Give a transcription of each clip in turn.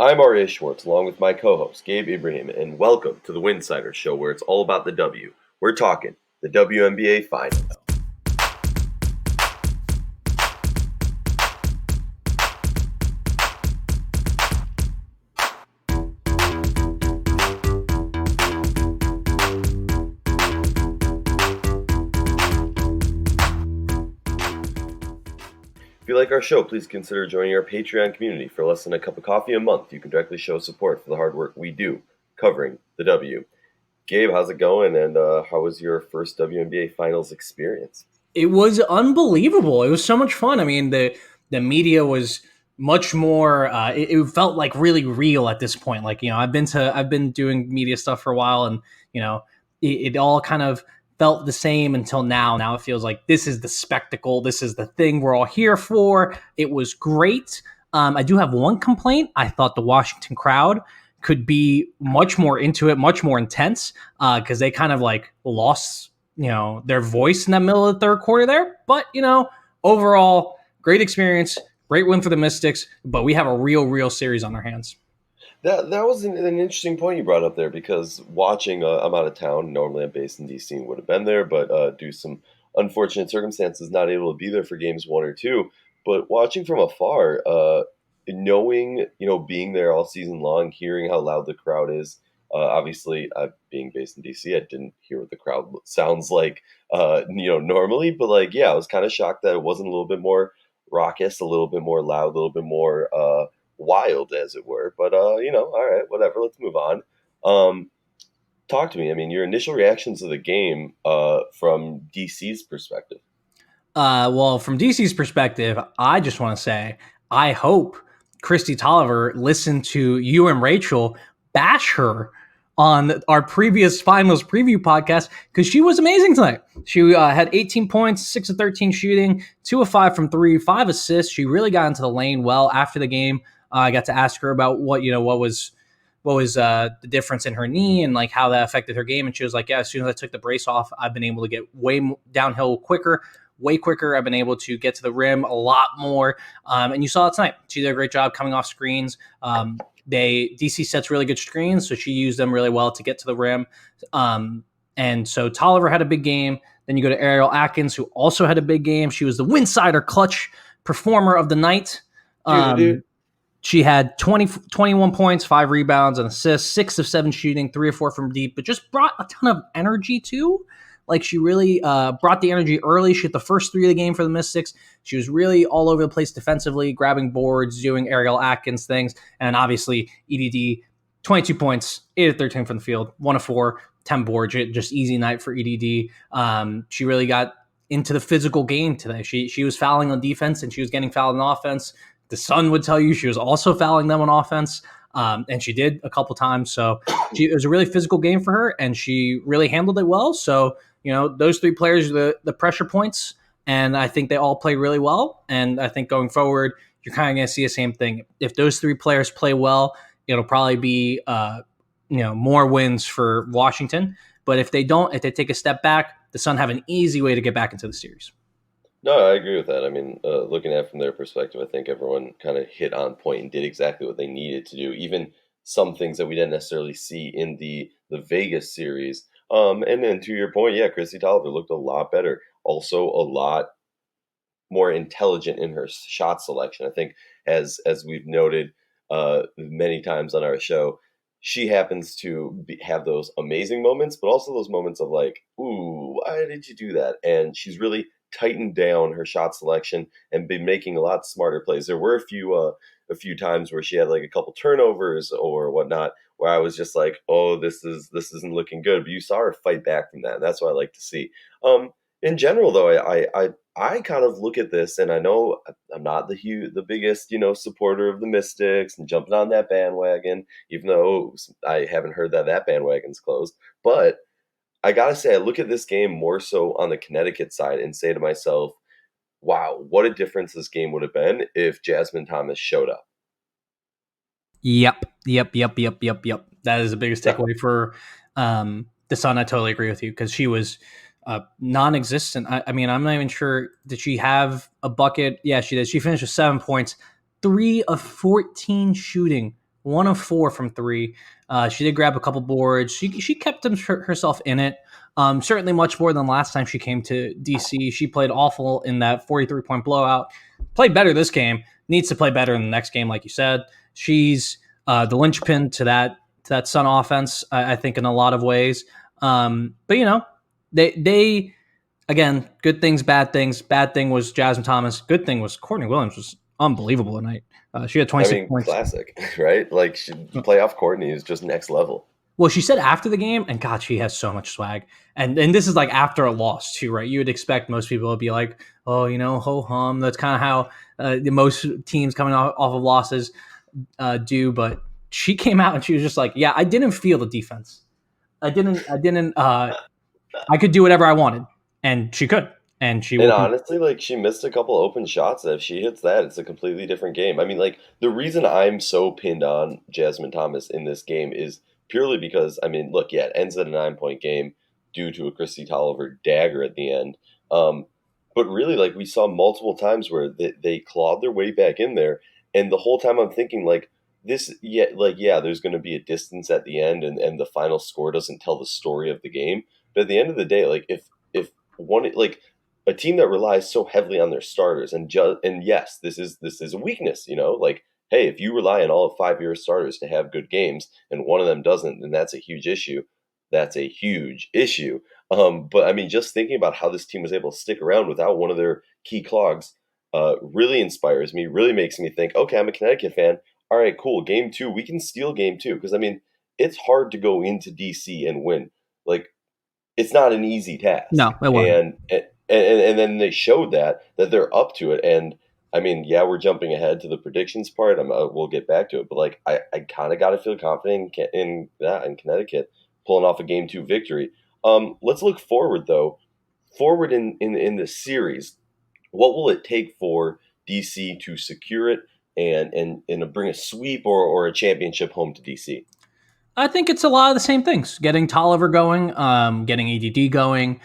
I'm Aryeh Schwartz, along with my co-host Gabe Ibrahim, and welcome to the Winsidr show, where it's all about the W. We're talking the WNBA Finals. If you like our show, please consider joining our Patreon community. For less than a cup of coffee a month, you can directly show support for the hard work we do covering the W. Gabe, how's it going, and how was your first WNBA Finals experience? It was unbelievable. It was so much fun. I mean, the media was much more. It felt like really real at this point. Like, I've been doing media stuff for a while, and it all kind of felt the same until now. Now it feels like this is the spectacle. This is the thing we're all here for. It was great. I do have one complaint. I thought the Washington crowd could be much more into it, much more intense, because they kind of like lost their voice in that middle of the third quarter there. But, overall, great experience, great win for the Mystics, but we have a real series on our hands. That was an interesting point you brought up there, because watching, I'm out of town. Normally I'm based in D.C. and would have been there, but due to some unfortunate circumstances, not able to be there for games 1 or 2. But watching from afar, knowing, being there all season long, hearing how loud the crowd is. Obviously, being based in D.C., I didn't hear what the crowd sounds like, normally. But I was kind of shocked that it wasn't a little bit more raucous, a little bit more loud, a little bit more wild, as it were. But all right, whatever. Let's move on. Talk to me. I mean, your initial reactions to the game from DC's perspective. Well, from DC's perspective, I just want to say I hope Kristi Tolliver listened to you and Rachel bash her on our previous finals preview podcast, because she was amazing tonight. She had 18 points, 6 of 13 shooting, 2 of 5 from 3, 5 assists. She really got into the lane well after the game. I got to ask her about what was the difference in her knee and like how that affected her game. And she was like, yeah, as soon as I took the brace off, I've been able to get downhill way quicker. I've been able to get to the rim a lot more. And you saw it tonight. She did a great job coming off screens. DC sets really good screens, so she used them really well to get to the rim. And so Tolliver had a big game. Then you go to Ariel Atkins, who also had a big game. She was the Winsidr clutch performer of the night. She had 21 points, 5 rebounds, and assists, 6 of 7 shooting, 3 or 4 from deep, but just brought a ton of energy too. Like, she really brought the energy early. She hit the first 3 of the game for the Mystics. She was really all over the place defensively, grabbing boards, doing Ariel Atkins things. And obviously, EDD, 22 points, 8 of 13 from the field, 1 of 4, 10 boards. Just easy night for EDD. She really got into the physical game today. She was fouling on defense, and she was getting fouled on offense. The Sun would tell you she was also fouling them on offense. And she did a couple times. So it was a really physical game for her, and she really handled it well. So, those 3 players are the pressure points, and I think they all play really well. And I think going forward, you're kind of going to see the same thing. If those 3 players play well, it'll probably be, more wins for Washington. But if they don't, if they take a step back, the Sun have an easy way to get back into the series. No, I agree with that. I mean, looking at it from their perspective, I think everyone kind of hit on point and did exactly what they needed to do. Even some things that we didn't necessarily see in the Vegas series. And then to your point, yeah, Kristi Tolliver looked a lot better. Also, a lot more intelligent in her shot selection. I think, as we've noted many times on our show, she happens to have those amazing moments, but also those moments of like, ooh, why did you do that? And she's really tightened down her shot selection and been making a lot smarter plays. There were a few times where she had like a couple turnovers or whatnot, where I was just like, oh, this isn't looking good. But you saw her fight back from that. And that's what I like to see. In general, though, I kind of look at this, and I know I'm not the biggest supporter of the Mystics and jumping on that bandwagon, even though I haven't heard that bandwagon's closed. But I gotta say, I look at this game more so on the Connecticut side and say to myself, wow, what a difference this game would have been if Jasmine Thomas showed up. Yep. That is the biggest takeaway for the Sun. I totally agree with you, because she was non-existent. I mean, I'm not even sure. Did she have a bucket? Yeah, she did. She finished with 7 points, 3 of 14 shooting 1 of 4 from 3. She did grab a couple boards. She kept herself in it. Certainly much more than last time she came to DC. She played awful in that 43-point blowout. Played better this game. Needs to play better in the next game, like you said. She's the linchpin to that Sun offense, I think, in a lot of ways. But they again, good things, bad things. Bad thing was Jasmine Thomas. Good thing was Courtney Williams was unbelievable tonight. She had I 26 mean, points. classic, right? Like playoff Courtney is just next level. Well, she said after the game, and God, she has so much swag. And this is like after a loss too, right? You would expect most people would be like, oh, ho hum. That's kind of how the most teams coming off of losses do. But she came out and she was just like, yeah, I didn't feel the defense. I didn't. I could do whatever I wanted, and she could, and she And will. honestly, like she missed a couple open shots that if she hits that, it's a completely different game. I mean, like the reason I'm so pinned on Jasmine Thomas in this game is purely because I mean, look, yeah, it ends in a 9-point game due to a Christy Tolliver dagger at the end. Um, but really, like we saw multiple times where they clawed their way back in there, and the whole time I'm thinking like this, yeah, like yeah, there's going to be a distance at the end, and the final score doesn't tell the story of the game. But at the end of the day, like if one like a team that relies so heavily on their starters and yes, this is a weakness, like hey, if you rely on all of 5 year starters to have good games and one of them doesn't, then that's a huge issue. That's a huge issue. But I mean, just thinking about how this team was able to stick around without one of their key clogs really inspires me, really makes me think, okay, I'm a Connecticut fan. All right, cool. Game 2, we can steal game 2. Because I mean, it's hard to go into DC and win. Like it's not an easy task. No, it wasn't. And then they showed that they're up to it. And I mean, yeah, we're jumping ahead to the predictions part. We'll get back to it, but like I kind of got to feel confident in Connecticut pulling off a game 2 victory. Let's look forward though. Forward in the series, what will it take for DC to secure it and bring a sweep or a championship home to DC? I think it's a lot of the same things. Getting Tolliver going, getting ADD going.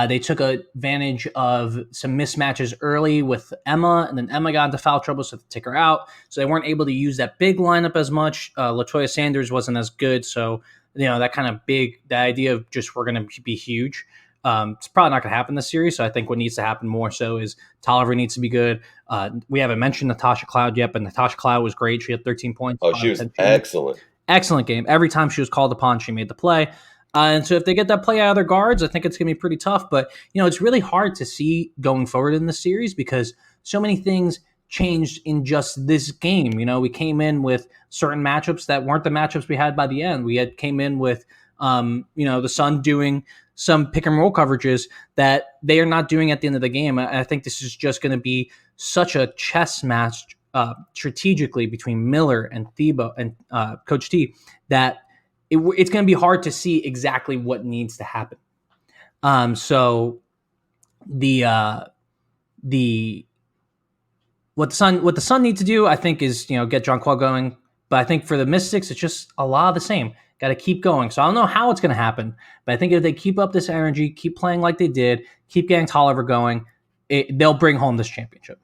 They took advantage of some mismatches early with Emma, and then Emma got into foul trouble, so they took her out. So they weren't able to use that big lineup as much. LaToya Sanders wasn't as good, so that kind of the idea of just we're going to be huge. It's probably not going to happen this series. So I think what needs to happen more so is Tolliver needs to be good. We haven't mentioned Natasha Cloud yet, but Natasha Cloud was great. She had 13 points. Oh, she was excellent. Excellent game. Every time she was called upon, she made the play. And so if they get that play out of their guards, I think it's going to be pretty tough. But, it's really hard to see going forward in the series because so many things changed in just this game. We came in with certain matchups that weren't the matchups we had by the end. We came in with, the Sun doing some pick and roll coverages that they are not doing at the end of the game. I think this is just going to be such a chess match strategically between Miller and Thebo and Coach T that it's going to be hard to see exactly what needs to happen. So the what the Sun need to do, I think, is get Jonquel going. But I think for the Mystics, it's just a lot of the same. Got to keep going. So I don't know how it's going to happen, but I think if they keep up this energy, keep playing like they did, keep getting Tolliver going, they'll bring home this championship.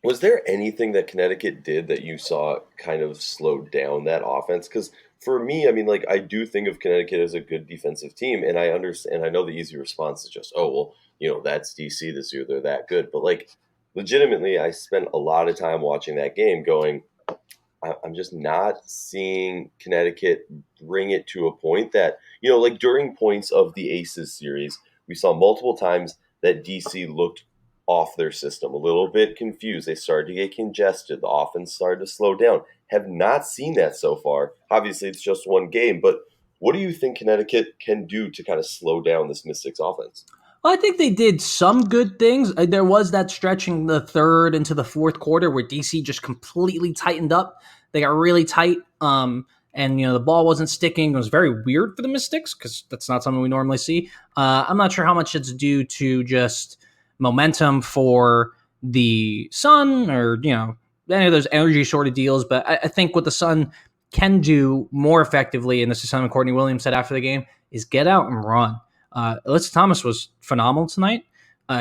Was there anything that Connecticut did that you saw kind of slowed down that offense? Because for me, I mean, like I do think of Connecticut as a good defensive team, and I understand. I know the easy response is just, oh well, that's DC this year; they're that good. But like, legitimately, I spent a lot of time watching that game, going, I'm just not seeing Connecticut bring it to a point that like during points of the Aces series, we saw multiple times that DC looked off their system, a little bit confused. They started to get congested. The offense started to slow down. Have not seen that so far. Obviously, it's just one game, but what do you think Connecticut can do to kind of slow down this Mystics offense? Well, I think they did some good things. There was that stretching the third into the fourth quarter where DC just completely tightened up. They got really tight, and the ball wasn't sticking. It was very weird for the Mystics because that's not something we normally see. I'm not sure how much it's due to just momentum for the Sun or any of those energy sort of deals, but I think what the Sun can do more effectively, and this is something Courtney Williams said after the game, is get out and run. Alyssa Thomas was phenomenal tonight.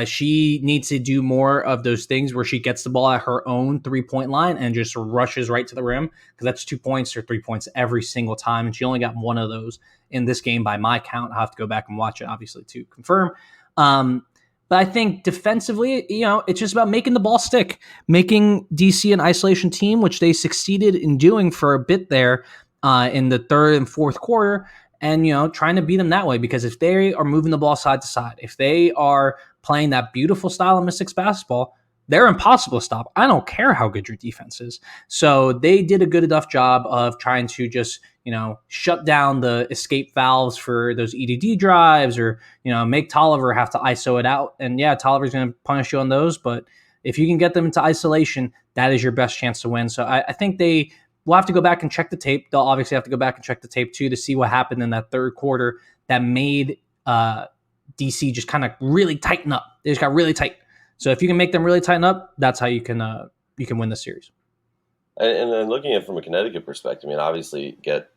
She needs to do more of those things where she gets the ball at her own 3-point line and just rushes right to the rim, because that's 2 points or 3 points every single time. And she only got one of those in this game by my count. I'll have to go back and watch it, obviously, to confirm. But I think defensively, it's just about making the ball stick, making DC an isolation team, which they succeeded in doing for a bit there in the third and fourth quarter. And, trying to beat them that way, because if they are moving the ball side to side, if they are playing that beautiful style of Mystics basketball, they're impossible to stop. I don't care how good your defense is. So they did a good enough job of trying to just, shut down the escape valves for those EDD drives, or, make Tolliver have to ISO it out. And yeah, Tolliver's going to punish you on those, but if you can get them into isolation, that is your best chance to win. So I think we'll have to go back and check the tape. They'll obviously have to go back and check the tape too, to see what happened in that third quarter that made DC just kind of really tighten up. They just got really tight. So if you can make them really tighten up, that's how you can win the series. And then looking at it from a Connecticut perspective, I mean, obviously get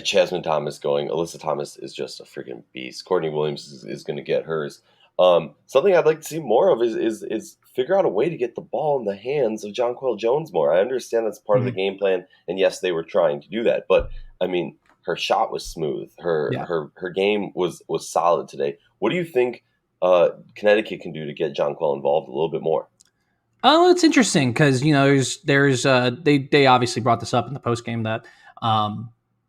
Jasmine Thomas going. Alyssa Thomas is just a freaking beast. Courtney Williams is going to get hers. Something I'd like to see more of is figure out a way to get the ball in the hands of Jonquel Jones more. I understand that's part of the game plan, and yes, they were trying to do that. But I mean, her shot was smooth. Her game was solid today. What do you think Connecticut can do to get Jonquel involved a little bit more? Oh, it's interesting because there's they obviously brought this up in the post game that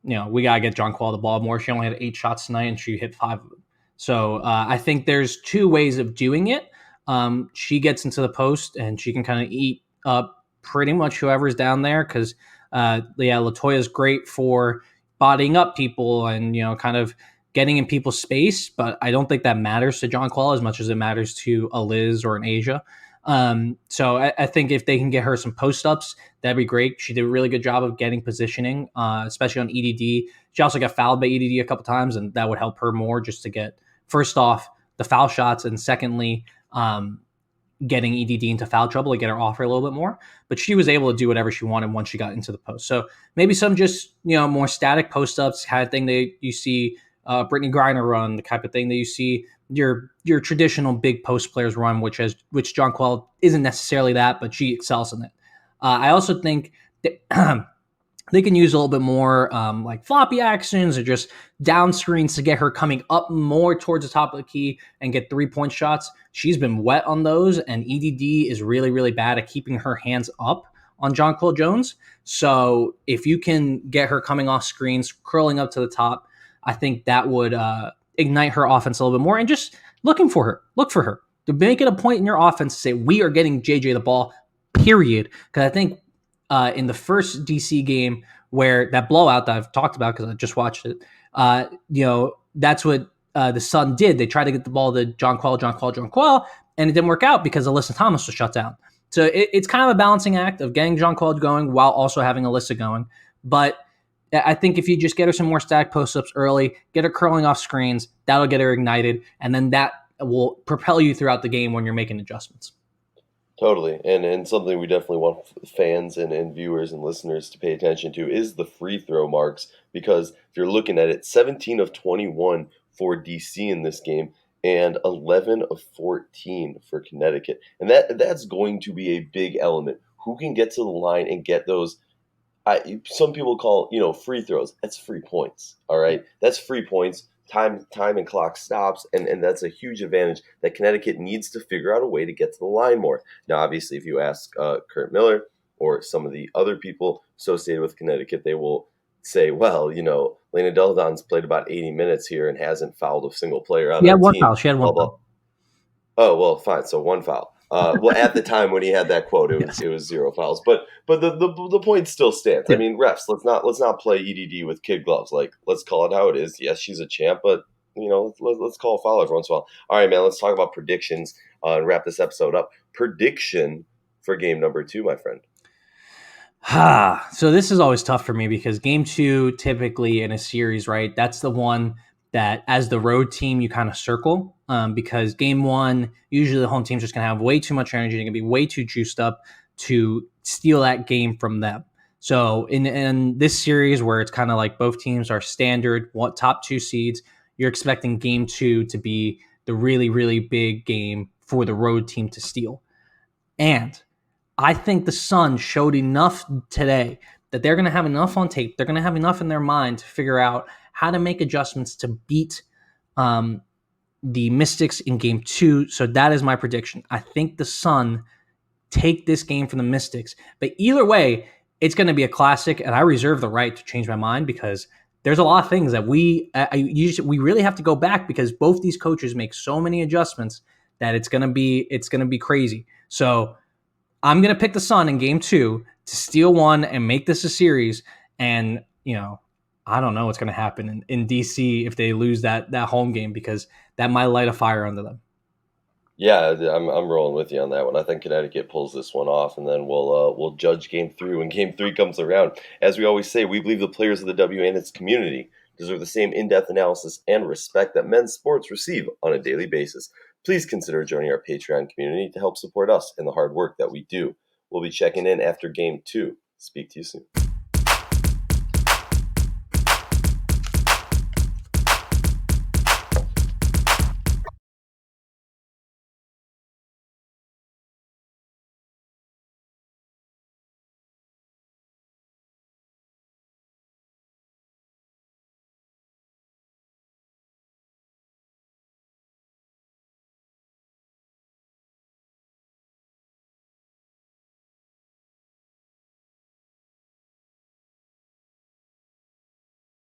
we gotta get Jonquel the ball more. She only had 8 shots tonight and she hit 5 of them. So I think there's 2 ways of doing it. She gets into the post and she can kind of eat up pretty much whoever's down there, because Latoya's great for bodying up people and kind of getting in people's space, but I don't think that matters to Jonquel as much as it matters to a Liz or an Asia. So I think if they can get her some post ups, that'd be great. She did a really good job of getting positioning, especially on EDD. She also got fouled by EDD a couple times, and that would help her more just to get, first off, the foul shots, and secondly, getting EDD into foul trouble to get her off her a little bit more. But she was able to do whatever she wanted once she got into the post. So maybe some just more static post ups, kind of thing that you see Brittany Griner run, the type of thing that you see your traditional big post players run, which Jonquel isn't necessarily that, but she excels in it. I also think that they can use a little bit more like floppy actions or just down screens to get her coming up more towards the top of the key and get 3-point shots. She's been wet on those, and EDD is really, really bad at keeping her hands up on Jonquel Jones. So if you can get her coming off screens, curling up to the top, I think that would ignite her offense a little bit more, and just look for her to make it a point in your offense to say, we are getting JJ the ball, period. Because I think in the first DC game, where that blowout that I've talked about because I just watched it, that's what the Sun did. They tried to get the ball to Jonquel, and it didn't work out because Alyssa Thomas was shut down. So it's kind of a balancing act of getting Jonquel going while also having Alyssa going. But I think if you just get her some more static post-ups early, get her curling off screens, that'll get her ignited, and then that will propel you throughout the game when you're making adjustments. Totally. And something we definitely want fans and viewers and listeners to pay attention to is the free throw marks, because if you're looking at it, 17 of 21 for DC in this game and 11 of 14 for Connecticut. And that's going to be a big element. Who can get to the line and get those? Some people call, free throws. That's free points. All right. That's free points. Time and clock stops. And that's a huge advantage that Connecticut needs to figure out a way to get to the line more. Now, obviously, if you ask Kurt Miller or some of the other people associated with Connecticut, they will say, well, Lena Deldon's played about 80 minutes here and hasn't fouled a single player on our one team. foul. She had one foul. Oh, well, fine. So one foul. Well, at the time when he had that quote, it was 0 fouls. But the point still stands. I mean, refs, let's not play EDD with kid gloves. Like, let's call it how it is. Yes, she's a champ, but let's call a foul every once in a while. All right, man. Let's talk about predictions and wrap this episode up. Prediction for game number 2, my friend. So this is always tough for me because game 2, typically in a series, right? That's the one that as the road team, you kind of circle because game 1, usually the home team's just going to have way too much energy. They're going to be way too juiced up to steal that game from them. So in this series where it's kind of like both teams are standard, top 2 seeds, you're expecting game 2 to be the really, really big game for the road team to steal. And I think the Suns showed enough today that they're going to have enough on tape. They're going to have enough in their mind to figure out how to make adjustments to beat the Mystics in game 2. So that is my prediction. I think the Sun take this game from the Mystics. But either way, it's going to be a classic, and I reserve the right to change my mind because there's a lot of things that we really have to go back because both these coaches make so many adjustments that it's going to be crazy. So I'm going to pick the Sun in game 2 to steal one and make this a series. And, I don't know what's going to happen in DC if they lose that home game because that might light a fire under them. Yeah, I'm rolling with you on that one. I think Connecticut pulls this one off, and then we'll judge game 3 when game 3 comes around. As we always say, we believe the players of the W and its community deserve the same in-depth analysis and respect that men's sports receive on a daily basis. Please consider joining our Patreon community to help support us in the hard work that we do. We'll be checking in after game 2. Speak to you soon.